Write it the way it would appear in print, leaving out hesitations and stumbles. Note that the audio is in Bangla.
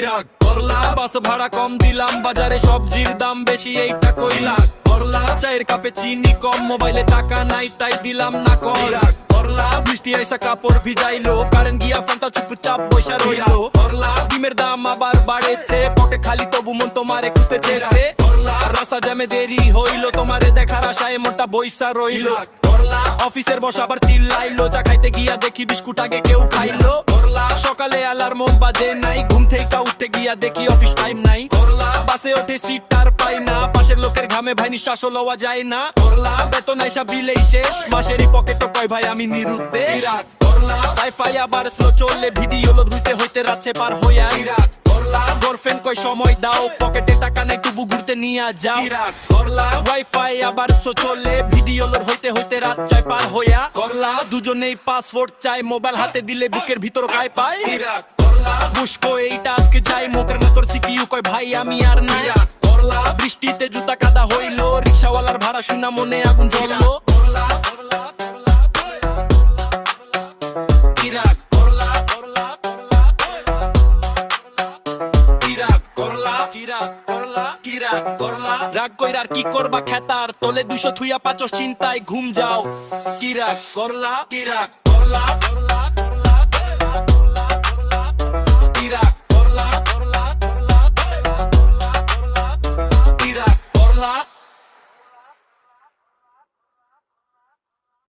ইরাক করলা বাস ভাড়া কম দিলাম বাজারে সবজির দাম বেশি এইটা কইলা করলা চায়ের কাপে চিনি কম মোবাইলে টাকা নাই তাই দিলাম না কর করলা বৃষ্টি আইসা কাপড় ভিজাইলো কারেন্ট গিয়া ফোনটা চুপচাপ বসা রইলো করলা ডিমের দাম আবার বাড়েছে পটে খালি তবু মন তোমারে খুঁজতে চেয়েছে করলা রাস্তা জ্যামে দেরি হইলো তোমারে দেখার আশায় মনটা বইসা রইলো করলা অফিসের বস আবার চিল্লাইলো চা খাইতে গিয়া দেখি বিস্কুট আগে কেউ খাইলো করলা সকালে অ্যালার্ম বাজে নাই ঘুম থেকে উঠতে গিয়া দেখি অফিস টাইম নাই করলা বাসে ওঠে সিট আর পাই না পাশের লোকের ঘামে ভাই নিঃশ্বাসও লওয়া যায় না করলা বেতন আইসা বিলেই শেষ মাসেরই পকেটও কয় ভাই আমি নিরুদ্দেশ ইরাক করলা ওয়াইফাই আবার স্লো চলে ভিডিও লোড হইতে হইতে রাতে পার হইয়া ইরাক করলা গার্লফ্রেন্ড কই সময় দাও পকেটে টাকা নাই তবু ঘুরতে নিয়া যাও ইরাক করলা ওয়াইফাই আবার স্লো চলে ভিডিও লোড হইতে হইতে রাত চাই পার হইয়া করলা দুজনেই পাসওয়ার্ড চাই মোবাইল হাতে দিলে বুকের ভিতর গায় পায় ইরাক করলা বুঝকো এইটা আজকে যাই মোকের না তোর সিকিউ কই ভাই আমি আর না ইরাক করলা বৃষ্টিতে জুতা কাদা হইলো রিকশাওয়ালার ভাড়া শুনা মনে আগুন জ্বললো করলা ইরাক করলা ইরাক করলা ইরাক করলা ইরাক করলা রাগ কইরার কি করবা খেতার তোলে 200 থুইয়া 5 চিন্তায় ঘুম যাও কিরাক করলা ইরাক করলা